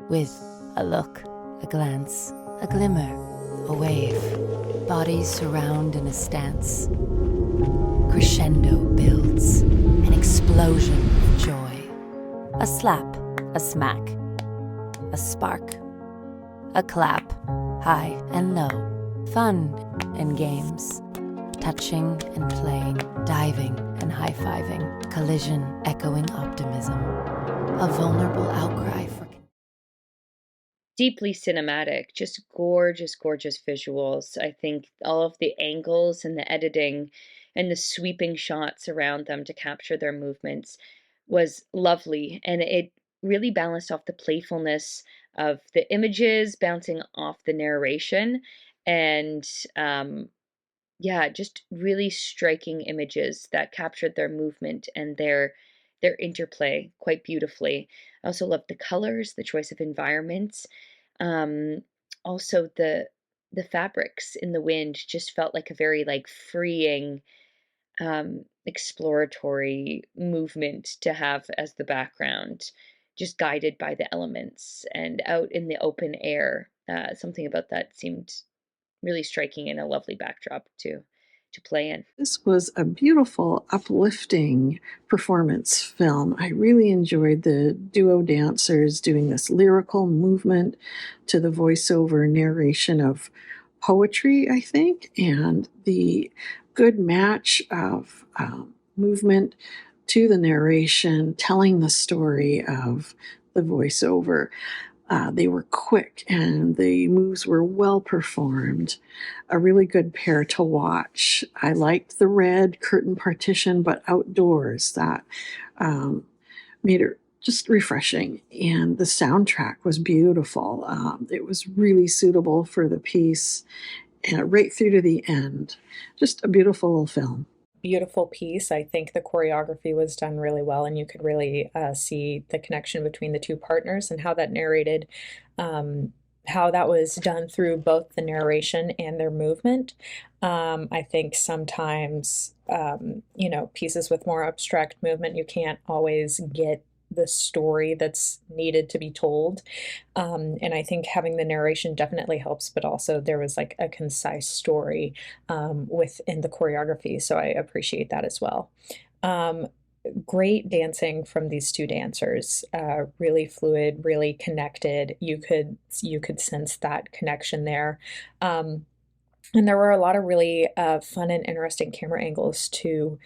with a look, a glance, a glimmer, a wave. Bodies surround in a stance. Crescendo builds, an explosion of joy. A slap, a smack, a spark, a clap, high and low, fun and games, touching and playing, diving and high-fiving, collision echoing optimism, a vulnerable outcry for deeply cinematic, just gorgeous, gorgeous visuals. I think all of the angles and the editing and the sweeping shots around them to capture their movements was lovely. And it really balanced off the playfulness of the images bouncing off the narration. And yeah, just really striking images that captured their movement and their interplay quite beautifully. I also love the colors, the choice of environments. Um, Also the fabrics in the wind just felt like a very like freeing, exploratory movement to have as the background, just guided by the elements and out in the open air. Something about that seemed really striking and a lovely backdrop to play in. This was a beautiful, uplifting performance film. I really enjoyed the duo dancers doing this lyrical movement to the voiceover narration of poetry, I think, and the good match of movement to the narration, telling the story of the voiceover. They were quick and the moves were well performed. A really good pair to watch. I liked the red curtain partition, but outdoors. That made it just refreshing. And the soundtrack was beautiful. It was really suitable for the piece, right through to the end. Just a beautiful film. Beautiful piece. I think the choreography was done really well, and you could really see the connection between the two partners and how that narrated, how that was done through both the narration and their movement. I think sometimes, pieces with more abstract movement, you can't always get the story that's needed to be told. And I think having the narration definitely helps, but also there was like a concise story within the choreography. So I appreciate that as well. Great dancing from these two dancers, really fluid, really connected. You could sense that connection there. And there were a lot of really fun and interesting camera angles to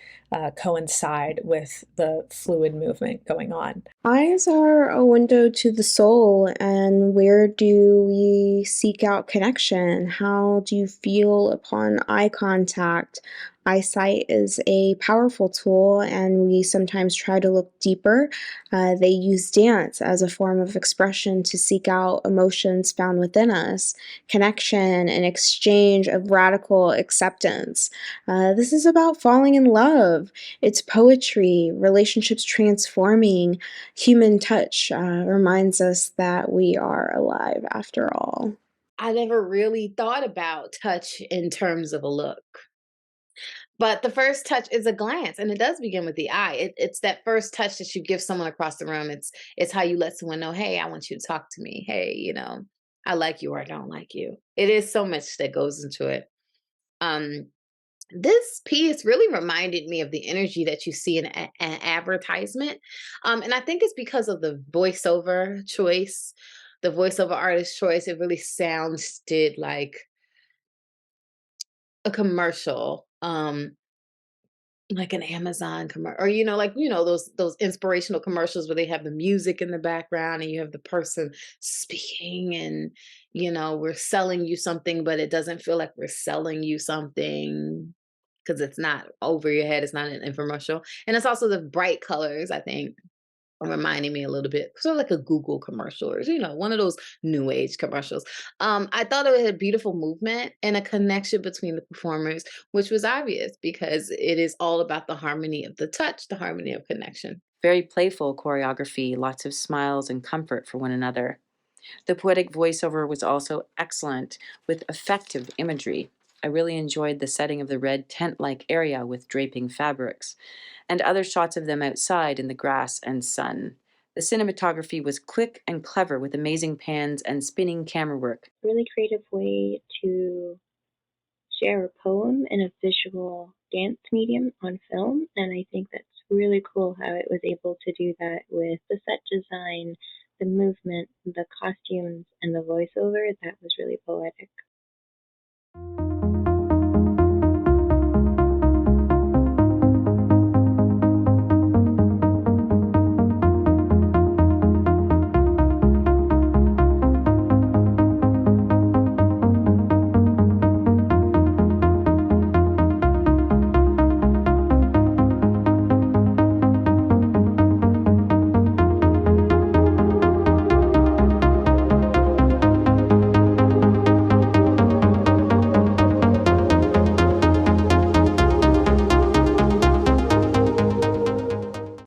coincide with the fluid movement going on. Eyes are a window to the soul, and where do we seek out connection? How do you feel upon eye contact? Eyesight is a powerful tool, and we sometimes try to look deeper. They use dance as a form of expression to seek out emotions found within us, connection, and exchange of radical acceptance. This is about falling in love. It's poetry, relationships transforming. Human touch reminds us that we are alive after all. I never really thought about touch in terms of a look. But the first touch is a glance, and it does begin with the eye. It's that first touch that you give someone across the room. It's how you let someone know, hey, I want you to talk to me. Hey, I like you or I don't like you. It is so much that goes into it. Um, this piece really reminded me of the energy that you see in an advertisement. And I think it's because of the voiceover choice, the voiceover artist choice. It really sounded like a commercial. Like an Amazon commercial, or those inspirational commercials where they have the music in the background and you have the person speaking, and we're selling you something, but it doesn't feel like we're selling you something because it's not over your head. It's not an infomercial, and it's also the bright colors, I think, reminding me a little bit, sort of like a Google commercial, or one of those new age commercials. I thought it had beautiful movement and a connection between the performers, which was obvious because it is all about the harmony of the touch, the harmony of connection. Very playful choreography, lots of smiles and comfort for one another. The poetic voiceover was also excellent, with effective imagery. I really enjoyed the setting of the red tent-like area with draping fabrics, and other shots of them outside in the grass and sun. The cinematography was quick and clever with amazing pans and spinning camera work. Really creative way to share a poem in a visual dance medium on film, and I think that's really cool how it was able to do that with the set design, the movement, the costumes, and the voiceover. That was really poetic.